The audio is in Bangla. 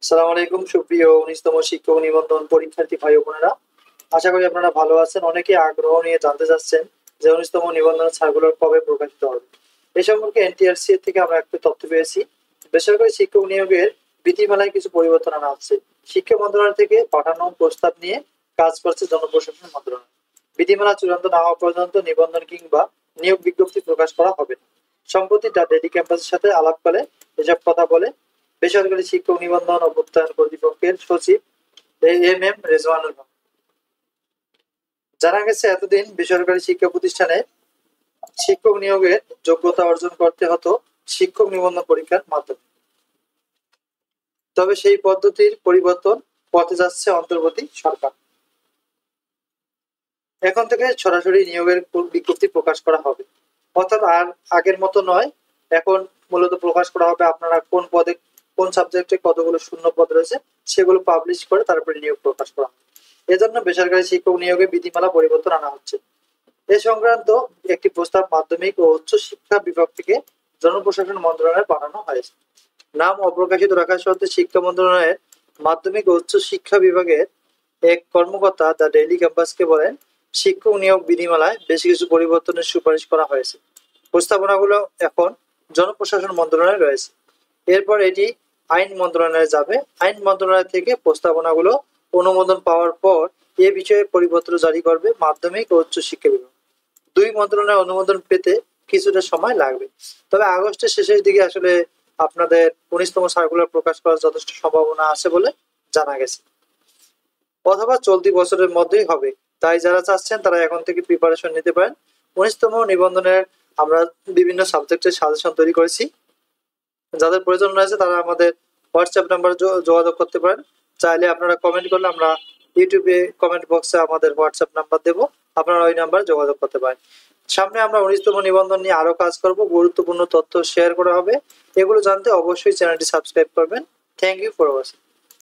আসসালামু আলাইকুম সুপ্রিয় 19তম শিক্ষক নিবন্ধন পরীক্ষার্থী ভাই ও বোনেরা, আশা করি আপনারা ভালো আছেন। অনেকে আগ্রহ নিয়ে জানতে চাচ্ছেন যে 19তম নিবন্ধন সার্কুলার কবে প্রকাশিত হবে। এই সম্পর্কে এনটিআরসি থেকে আমরা একটা তথ্য পেয়েছি। বেসরকারি শিক্ষক নিয়োগের বিধিমালায় কিছু পরিবর্তন আনা হচ্ছে। শিক্ষা মন্ত্রণালয় থেকে পাঠানো প্রস্তাব নিয়ে কাজ করছে জনপ্রশাসন মন্ত্রণালয়। বিধিমালা চূড়ান্ত না হওয়া পর্যন্ত নিবন্ধন কিংবা নিয়োগ বিজ্ঞপ্তি প্রকাশ করা হবে না। সম্প্রতি দ্য ডেইলি ক্যাম্পাসের সাথে আলাপকালে এসব কথা বলে বেসরকারি শিক্ষক নিবন্ধন ও প্রত্যয়ন কর্তৃপক্ষের সচিব এম রেজওয়ানুল হক। জানা গেছে, এতদিন বেসরকারি শিক্ষা প্রতিষ্ঠানে শিক্ষক নিয়োগের যোগ্যতা অর্জন করতে হতো শিক্ষক নিবন্ধন পরীক্ষার মাধ্যমে। তবে সেই পদ্ধতির পরিবর্তন পথে যাচ্ছে অন্তর্বর্তী সরকার। এখন থেকে সরাসরি নিয়োগের বিজ্ঞপ্তি প্রকাশ করা হবে, অর্থাৎ আর আগের মতো নয়। এখন মূলত প্রকাশ করা হবে আপনারা কোন পদে কোন সাবজেক্টে কতগুলো শূন্য পদ রয়েছে সেগুলো পাবলিশ করে তারপরে নিয়োগ প্রকাশ করা হবে। এজন্য বেসরকারি শিক্ষক নিয়োগে বিধিমালা পরিবর্তন আনা হচ্ছে। এ সংক্রান্ত একটি প্রস্তাব মাধ্যমিক ও উচ্চ শিক্ষা বিভাগ থেকে জনপ্রশাসন মন্ত্রণালয়ে পাঠানো হয়েছে। নাম অপ্রকাশিত রাখা সত্ত্বে শিক্ষা মন্ত্রণালয়ের মাধ্যমিক ও উচ্চ শিক্ষা বিভাগের এক কর্মকর্তা দ্য ডেইলি ক্যাম্পাসকে বলেন, শিক্ষক নিয়োগ বিধিমালায় বেশ কিছু পরিবর্তনের সুপারিশ করা হয়েছে। প্রস্তাবনাগুলো এখন জনপ্রশাসন মন্ত্রণালয়ে রয়েছে। এরপর এটি আইন মন্ত্রণালয়ে যাবে। আইন মন্ত্রণালয় থেকে প্রস্তাবনাগুলো অনুমোদন পাওয়ার পর এ বিষয়ে পরিপত্র জারি করবে মাধ্যমিক ও উচ্চ শিক্ষা বিভাগ। দুই মন্ত্রণালয়ের অনুমোদন পেতে কিছুটা সময় লাগবে। তবে আগস্টের শেষের দিকে আসলে আপনাদের 19তম সার্কুলার প্রকাশ করার যথেষ্ট সম্ভাবনা আছে বলে জানা গেছে, অথবা চলতি বছরের মধ্যেই হবে। তাই যারা চাচ্ছেন তারা এখন থেকে প্রিপারেশন নিতে পারেন। 19তম নিবন্ধনের আমরা বিভিন্ন সাবজেক্টের সাজেশন তৈরি করেছি। যাদের প্রয়োজন রয়েছে তারা আমাদের হোয়াটসঅ্যাপ নাম্বারে যোগাযোগ করতে পারেন। চাইলে আপনারা কমেন্ট করলে আমরা ইউটিউবে কমেন্ট বক্সে আমাদের হোয়াটসঅ্যাপ নাম্বার দেবো, আপনারা ওই নাম্বারে যোগাযোগ করতে পারেন। সামনে আমরা 19তম নিবন্ধন নিয়ে আরো কাজ করব, গুরুত্বপূর্ণ তথ্য শেয়ার করা হবে। এগুলো জানতে অবশ্যই চ্যানেলটি সাবস্ক্রাইব করবেন। Thank you for watching.